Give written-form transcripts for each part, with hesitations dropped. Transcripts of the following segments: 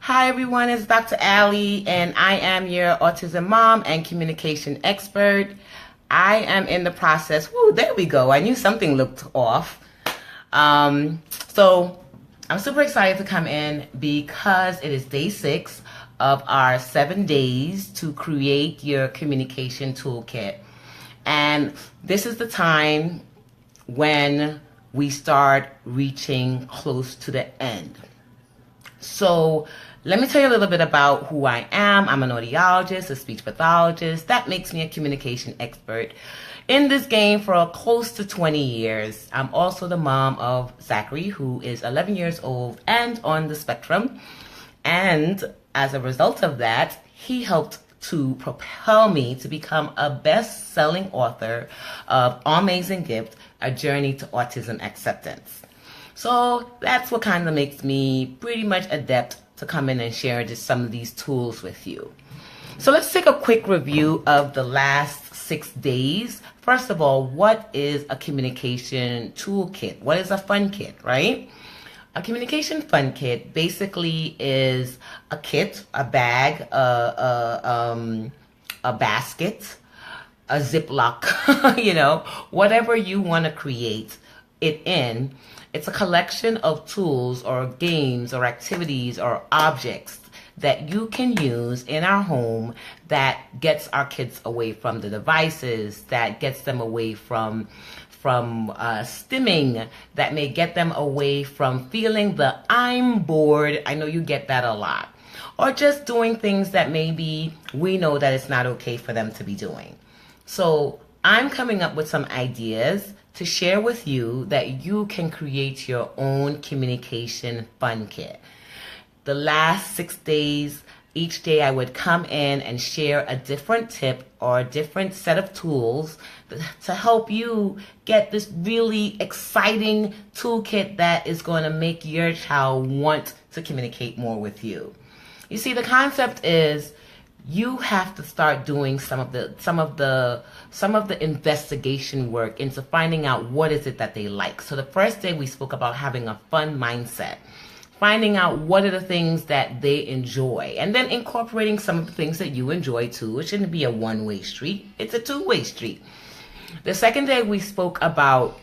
Hi everyone, it's Dr. Allie and I am your autism mom and communication expert. I am in the process, there we go. I knew something looked off. So I'm super excited to come in because it is day 6 of our 7 days to create your communication toolkit. And this is the time when we start reaching close to the end. So let me tell you a little bit about who I am. I'm an audiologist, a speech pathologist. That makes me a communication expert in this game for close to 20 years. I'm also the mom of Zachary, who is 11 years old and on the spectrum. And as a result of that, he helped to propel me to become a best-selling author of Amazing Gift, A Journey to Autism Acceptance. So that's what kind of makes me pretty much adept to come in and share just some of these tools with you. So let's take a quick review of the last 6 days. First of all, what is a communication toolkit? What is a fun kit, right? A communication fun kit basically is a kit, a bag, a basket, a Ziploc, whatever you want to create it in. It's a collection of tools or games or activities or objects that you can use in our home that gets our kids away from the devices, that gets them away from stimming, that may get them away from feeling the I'm bored. I know you get that a lot. Or just doing things that maybe we know that it's not okay for them to be doing. So I'm coming up with some ideas to share with you that you can create your own communication fun kit. The last 6 days, each day I would come in and share a different tip or a different set of tools to help you get this really exciting toolkit that is going to make your child want to communicate more with you. You see, the concept is you have to start doing some of the investigation work into finding out what is it that they like. So the first day we spoke about having a fun mindset, finding out what are the things that they enjoy, and then incorporating some of the things that you enjoy too. It shouldn't be a one-way street. It's a two-way street. The second day we spoke about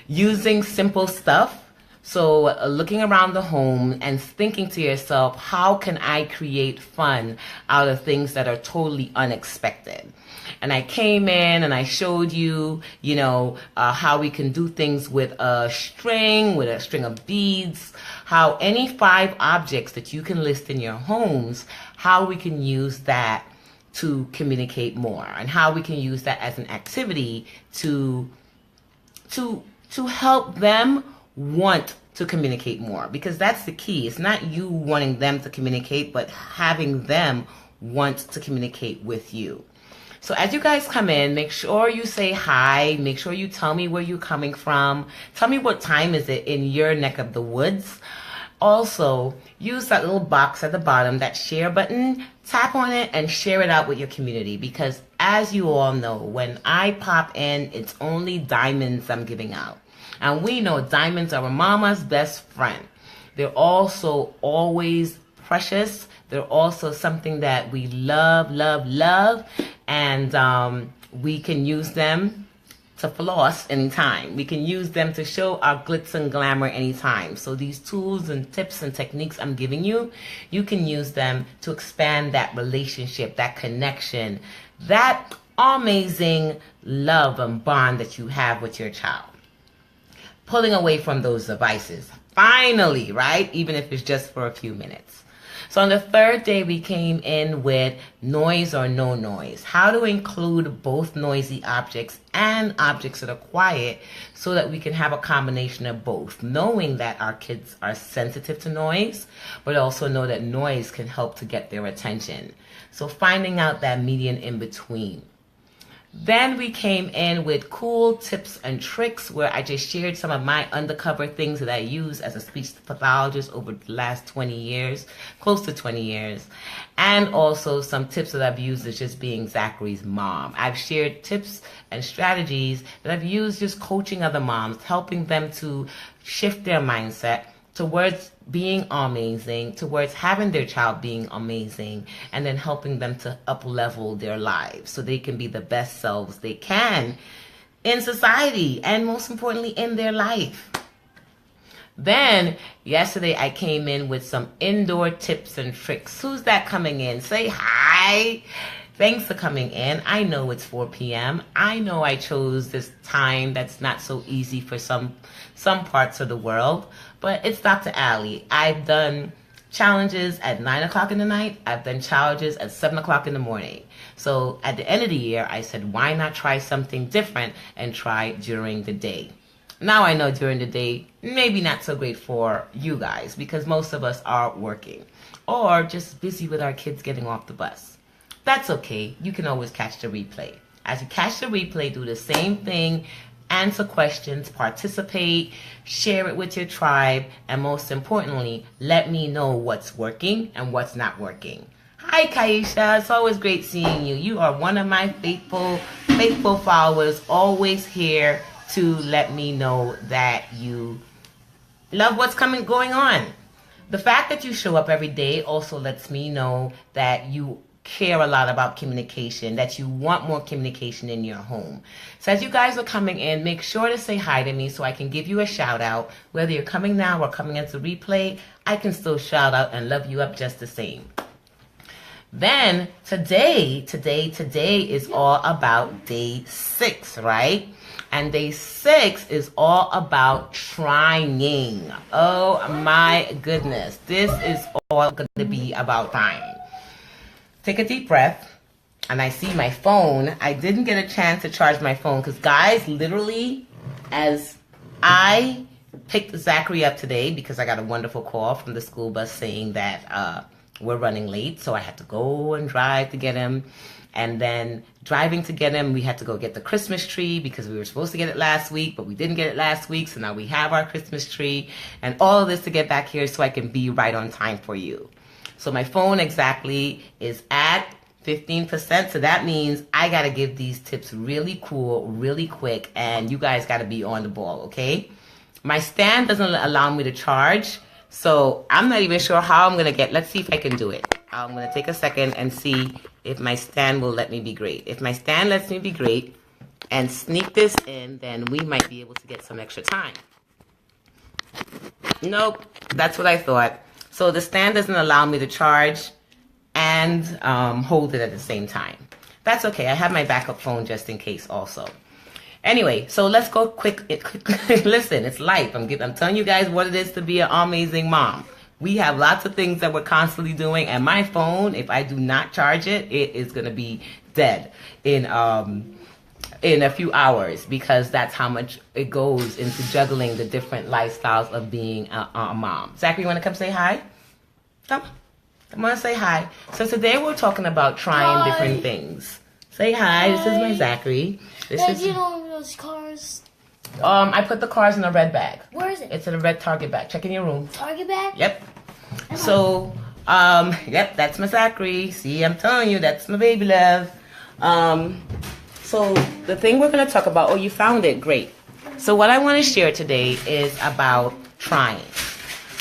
using simple stuff. So looking around the home and thinking to yourself, how can I create fun out of things that are totally unexpected? And I came in and I showed you, how we can do things with a string of beads, how any 5 objects that you can list in your homes, how we can use that to communicate more, and how we can use that as an activity to help them want to communicate more, because that's the key. It's not you wanting them to communicate, but having them want to communicate with you. So as you guys come in, make sure you say hi. Make sure you tell me where you're coming from. Tell me what time is it in your neck of the woods. Also, use that little box at the bottom, that share button. Tap on it and share it out with your community, because as you all know, when I pop in, it's only diamonds I'm giving out. And we know diamonds are a mama's best friend. They're also always precious. They're also something that we love, love, love. And we can use them to floss anytime. We can use them to show our glitz and glamour anytime. So these tools and tips and techniques I'm giving you, you can use them to expand that relationship, that connection, that amazing love and bond that you have with your child. Pulling away from those devices. Finally, right? Even if it's just for a few minutes. So on the 3rd day, we came in with noise or no noise. How to include both noisy objects and objects that are quiet so that we can have a combination of both. Knowing that our kids are sensitive to noise, but also know that noise can help to get their attention. So finding out that median in between. Then we came in with cool tips and tricks where I just shared some of my undercover things that I use as a speech pathologist over the last 20 years, close to 20 years. And also some tips that I've used as just being Zachary's mom. I've shared tips and strategies that I've used just coaching other moms, helping them to shift their mindset towards being amazing, towards having their child being amazing, and then helping them to up-level their lives so they can be the best selves they can in society and most importantly in their life. Then yesterday I came in with some indoor tips and tricks. Who's that coming in? Say hi. Thanks for coming in. I know it's 4 p.m. I know I chose this time that's not so easy for some parts of the world, but it's Dr. Allie. I've done challenges at 9 o'clock in the night. I've done challenges at 7 o'clock in the morning. So at the end of the year, I said, why not try something different and try during the day? Now I know during the day, maybe not so great for you guys because most of us are working or just busy with our kids getting off the bus. That's okay. You can always catch the replay. As you catch the replay, do the same thing. Answer questions, participate, share it with your tribe, and most importantly, let me know what's working and what's not working. Hi, Kaisha. It's always great seeing you. You are one of my faithful followers, always here to let me know that you love what's going on. The fact that you show up every day also lets me know that you care a lot about communication, that you want more communication in your home. So as you guys are coming in, make sure to say hi to me so I can give you a shout out. Whether you're coming now or coming as a replay, I can still shout out and love you up just the same. Then today is all about day 6, right? And day 6 is all about trying. Oh my goodness. This is all going to be about trying. Take a deep breath, and I see my phone. I didn't get a chance to charge my phone because, guys, literally, as I picked Zachary up today because I got a wonderful call from the school bus saying that we're running late, so I had to go and drive to get him. And then driving to get him, we had to go get the Christmas tree because we were supposed to get it last week, but we didn't get it last week, so now we have our Christmas tree. And all of this to get back here so I can be right on time for you. So my phone exactly is at 15%. So that means I got to give these tips really cool, really quick. And you guys got to be on the ball, okay? My stand doesn't allow me to charge. So I'm not even sure how I'm going to get. Let's see if I can do it. I'm going to take a second and see if my stand will let me be great. If my stand lets me be great and sneak this in, then we might be able to get some extra time. Nope. That's what I thought. So the stand doesn't allow me to charge and hold it at the same time. That's okay. I have my backup phone just in case also. Anyway, so let's go quick. Listen, it's life. I'm telling you guys what it is to be an amazing mom. We have lots of things that we're constantly doing, and my phone, if I do not charge it, it is going to be dead in a few hours because that's how much it goes into juggling the different lifestyles of being a mom. Zachary, you want to come say hi? Come on, say hi. So today we're talking about trying different things. Say hi. This is my Zachary. You know those cars? I put the cars in a red bag. Where is it? It's in a red Target bag. Check in your room. Target bag? Yep. So, yep, that's my Zachary. See, I'm telling you, that's my baby love. So the thing we're going to talk about, oh, you found it. Great. So what I want to share today is about trying.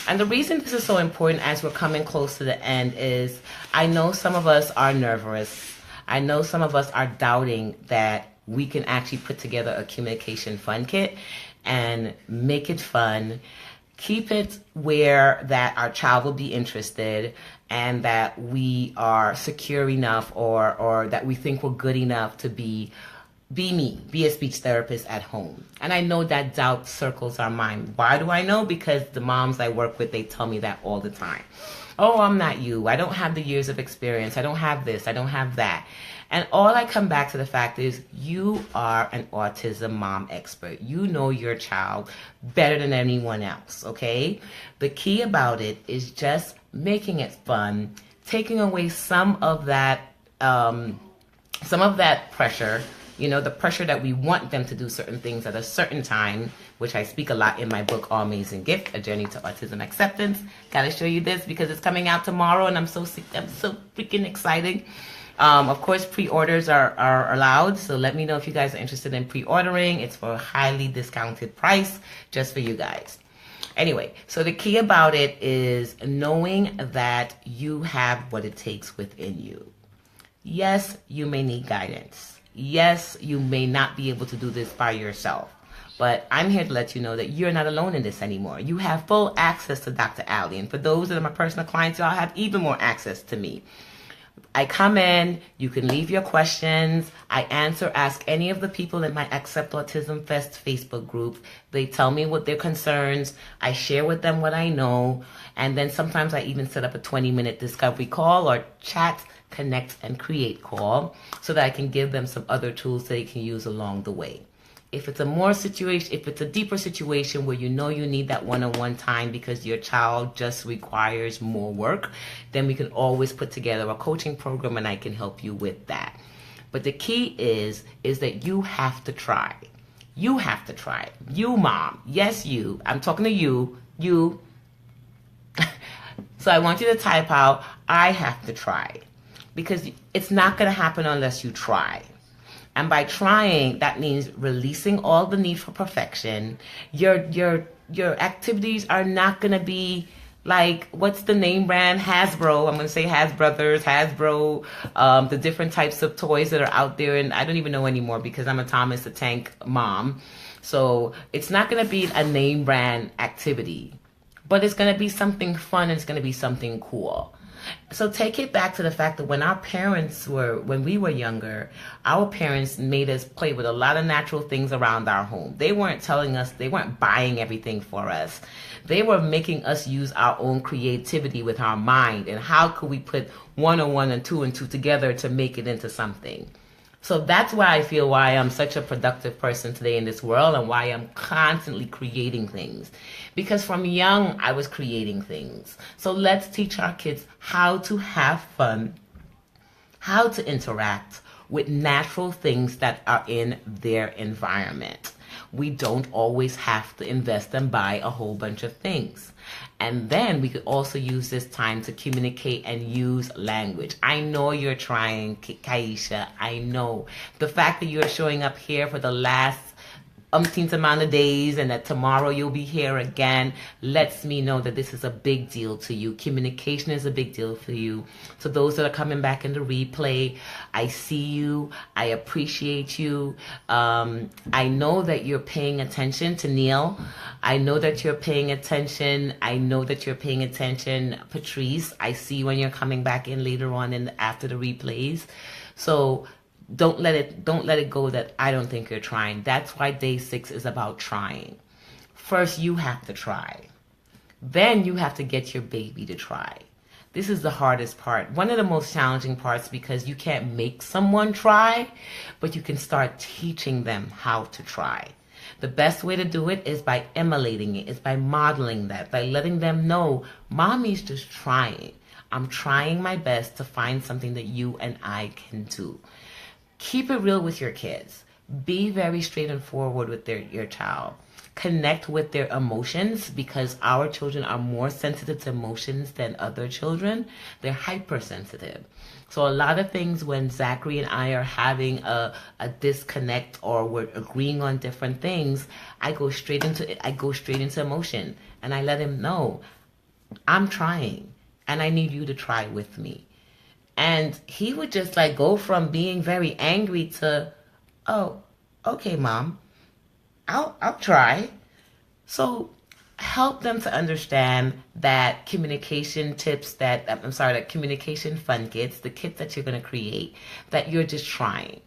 And the reason this is so important as we're coming close to the end is I know some of us are nervous. I know some of us are doubting that we can actually put together a communication fun kit and make it fun, keep it where that our child will be interested and that we are secure enough or that we think we're good enough to be a speech therapist at home. And I know that doubt circles our mind. Why do I know? Because the moms I work with, they tell me that all the time. Oh, I'm not you. I don't have the years of experience. I don't have this. I don't have that. And all I come back to the fact is you are an autism mom expert. You know your child better than anyone else, okay? The key about it is just making it fun, taking away some of that pressure, you know, the pressure that we want them to do certain things at a certain time, which I speak a lot in my book, All Amazing Gift, A Journey to Autism Acceptance. Gotta show you this because it's coming out tomorrow and I'm so freaking excited. Of course, pre-orders are allowed, so let me know if you guys are interested in pre-ordering. It's for a highly discounted price just for you guys. Anyway, so the key about it is knowing that you have what it takes within you. Yes, you may need guidance. Yes, you may not be able to do this by yourself. But I'm here to let you know that you're not alone in this anymore. You have full access to Dr. Allie. And for those that are my personal clients, y'all have even more access to me. I come in, you can leave your questions. I ask any of the people in my Accept Autism Fest Facebook group. They tell me what their concerns. I share with them what I know. And then sometimes I even set up a 20-minute discovery call or chat, connect, and create call so that I can give them some other tools they can use along the way. If it's a deeper situation where you know you need that one-on-one time because your child just requires more work, then we can always put together a coaching program and I can help you with that. But the key is that you have to try. You have to try. You, mom. Yes, you. I'm talking to you. You. So I want you to type out, I have to try. Because it's not going to happen unless you try. And by trying, that means releasing all the need for perfection. Your activities are not going to be like, what's the name brand? Hasbro. I'm going to say Hasbrothers, Hasbro, the different types of toys that are out there. And I don't even know anymore because I'm a Thomas the Tank mom. So it's not going to be a name brand activity. But it's going to be something fun. And it's going to be something cool. So take it back to the fact that when we were younger, our parents made us play with a lot of natural things around our home. They weren't buying everything for us. They were making us use our own creativity with our mind. And how could we put 1 and 1 and 2 and 2 together to make it into something? So that's why I feel why I'm such a productive person today in this world and why I'm constantly creating things. Because from young, I was creating things. So let's teach our kids how to have fun, how to interact with natural things that are in their environment. We don't always have to invest and buy a whole bunch of things. And then we could also use this time to communicate and use language. I know you're trying, Kaisha. I know. The fact that you're showing up here for the last umpteenth amount of days and that tomorrow you'll be here again lets me know that this is a big deal to you. Communication is a big deal for you. So those that are coming back in the replay, I see you. I appreciate you. I know that you're paying attention to Neil. I know that you're paying attention. I know that you're paying attention, Patrice. I see when you're coming back in later on and after the replays. So don't let it go that I don't think you're trying. That's why day 6 is about trying. First, you have to try. Then you have to get your baby to try. This is the hardest part. One of the most challenging parts because you can't make someone try, but you can start teaching them how to try. The best way to do it is by emulating it, is by modeling that, by letting them know, mommy's just trying. I'm trying my best to find something that you and I can do. Keep it real with your kids. Be very straight and forward with your child. Connect with their emotions because our children are more sensitive to emotions than other children. They're hypersensitive. So a lot of things when Zachary and I are having a disconnect or we're agreeing on different things, I go straight into emotion and I let him know, I'm trying and I need you to try with me. And he would just like go from being very angry to, oh, okay, mom, I'll try. So help them to understand that communication tips that communication fun kits, the kits that you're going to create, that you're just trying.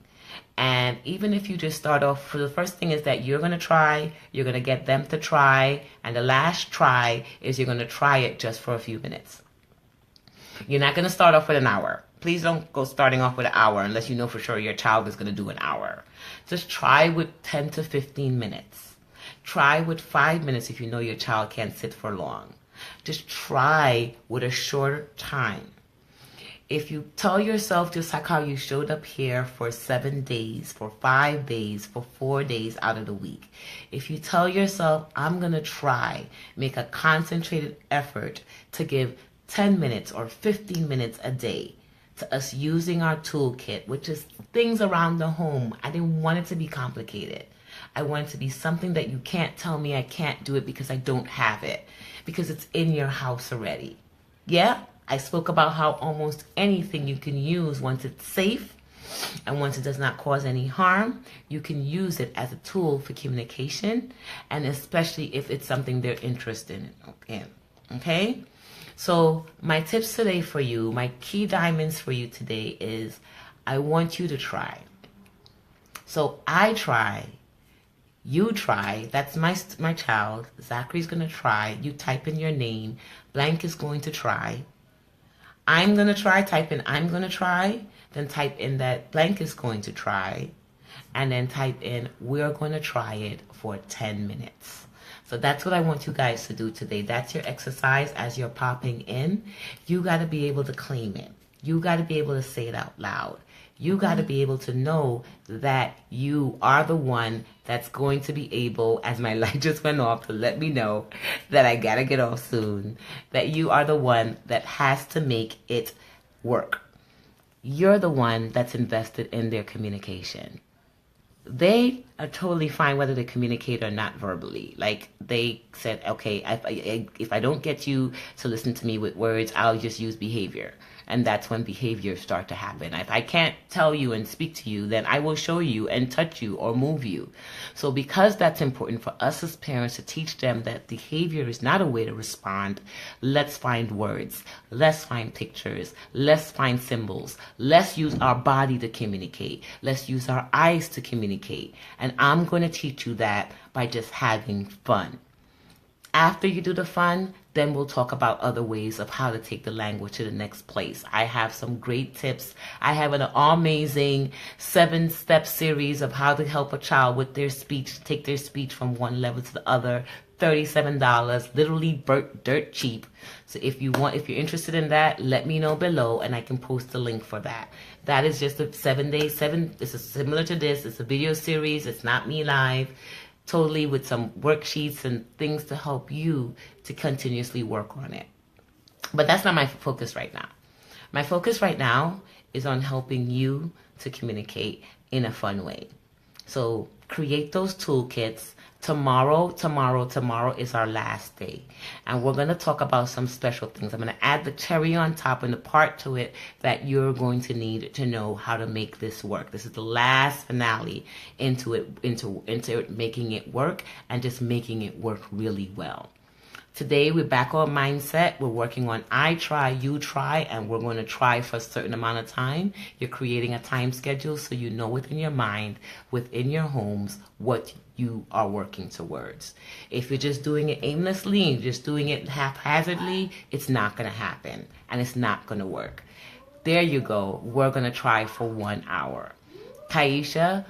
And even if you just start off, for the first thing is that you're going to try, you're going to get them to try, and the last try is you're going to try it just for a few minutes. You're not going to start off with an hour. Please don't go starting off with an hour unless you know for sure your child is going to do an hour. Just try with 10 to 15 minutes. Try with 5 minutes if you know your child can't sit for long. Just try with a shorter time. If you tell yourself just like how you showed up here for 7 days, for 5 days, for 4 days out of the week. If you tell yourself, I'm going to try, make a concentrated effort to give 10 minutes or 15 minutes a day to us using our toolkit, which is things around the home. I didn't want it to be complicated. I want it to be something that you can't tell me I can't do it because I don't have it, because it's in your house already. Yeah, I spoke about how almost anything you can use once it's safe and once it does not cause any harm, you can use it as a tool for communication, and especially if it's something they're interested in. Okay? So my tips today for you, my key diamonds for you today is I want you to try. So I try. You try. That's my child. Zachary's going to try. You type in your name. Blank is going to try. I'm going to try. Type in I'm going to try. Then type in that blank is going to try. And then type in we're going to try it for 10 minutes. So that's what I want you guys to do today. That's your exercise as you're popping in. You got to be able to claim it. You got to be able to say it out loud. You got to be able to know that you are the one that's going to be able, as my light just went off to let me know that I got to get off soon, that you are the one that has to make it work. You're the one that's invested in their communication. They are totally fine whether they communicate or not verbally. Like they said, okay, if I don't get you to listen to me with words, I'll just use behavior. And that's when behaviors start to happen. If I can't tell you and speak to you, then I will show you and touch you or move you. So because that's important for us as parents to teach them that behavior is not a way to respond, let's find words. Let's find pictures. Let's find symbols. Let's use our body to communicate. Let's use our eyes to communicate. And I'm going to teach you that by just having fun. After you do the fun, then we'll talk about other ways of how to take the language to the next place. I have some great tips. I have an amazing 7-step series of how to help a child with their speech, take their speech from one level to the other. $37, literally dirt cheap. So if you're interested in that, let me know below and I can post the link for that. That is just a 7-day, this is similar to this. It's a video series. It's not me live. Totally with some worksheets and things to help you to continuously work on it. But that's not my focus right now. My focus right now is on helping you to communicate in a fun way. So create those toolkits. Tomorrow is our last day. And we're going to talk about some special things. I'm going to add the cherry on top and the part to it that you're going to need to know how to make this work. This is the last finale into making it work and just making it work really well. Today, we're back on mindset. We're working on I try, you try, and we're going to try for a certain amount of time. You're creating a time schedule so you know within your mind, within your homes, what you are working towards. If you're just doing it aimlessly and just doing it haphazardly, it's not going to happen and it's not going to work. There you go. We're going to try for 1 hour. Kaisha,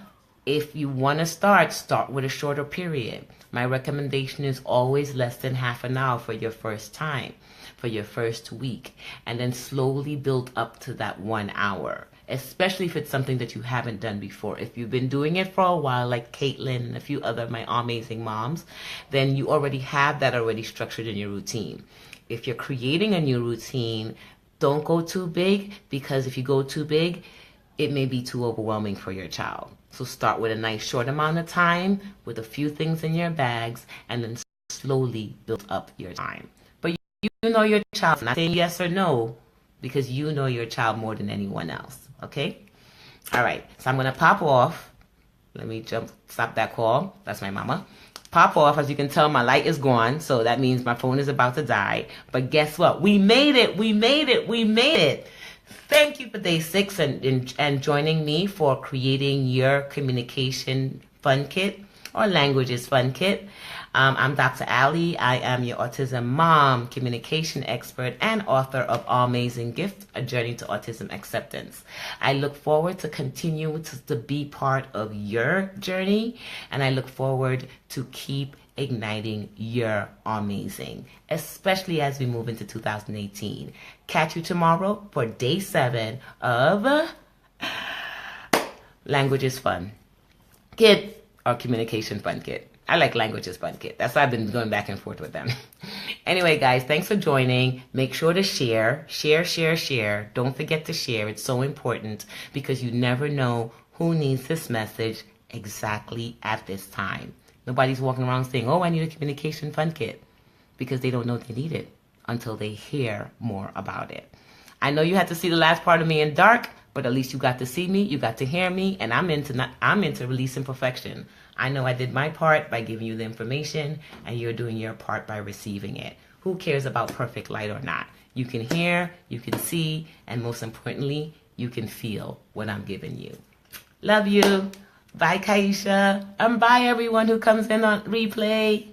if you want to start with a shorter period. My recommendation is always less than half an hour for your first time, for your first week, and then slowly build up to that 1 hour, especially if it's something that you haven't done before. If you've been doing it for a while, like Caitlin and a few other my amazing moms, then you already have that already structured in your routine. If you're creating a new routine, don't go too big, because if you go too big, it may be too overwhelming for your child. So start with a nice short amount of time with a few things in your bags and then slowly build up your time. But you know your child. I'm not saying yes or no because you know your child more than anyone else. Okay? All right. So I'm going to pop off. Let me stop that call. That's my mama. Pop off. As you can tell, my light is gone. So that means my phone is about to die. But guess what? We made it. We made it. We made it. Thank you for day 6 and joining me for creating your communication fun kit or languages fun kit. I'm Dr. Allie. I am your autism mom, communication expert, and author of Amazing Gift, A Journey to Autism Acceptance. I look forward to continue to be part of your journey, and I look forward to keep igniting your amazing, especially as we move into 2018. Catch you tomorrow for day 7 of Languages Fun Kit or Communication Fun Kit. I like Languages Fun Kit. That's why I've been going back and forth with them. Anyway, guys, thanks for joining. Make sure to share. Don't forget to share. It's so important because you never know who needs this message exactly at this time. Nobody's walking around saying, oh, I need a communication fun kit, because they don't know they need it until they hear more about it. I know you had to see the last part of me in dark, but at least you got to see me, you got to hear me, and I'm into releasing perfection. I know I did my part by giving you the information, and you're doing your part by receiving it. Who cares about perfect light or not? You can hear, you can see, and most importantly, you can feel what I'm giving you. Love you. Bye, Kaisha. And bye, everyone who comes in on replay.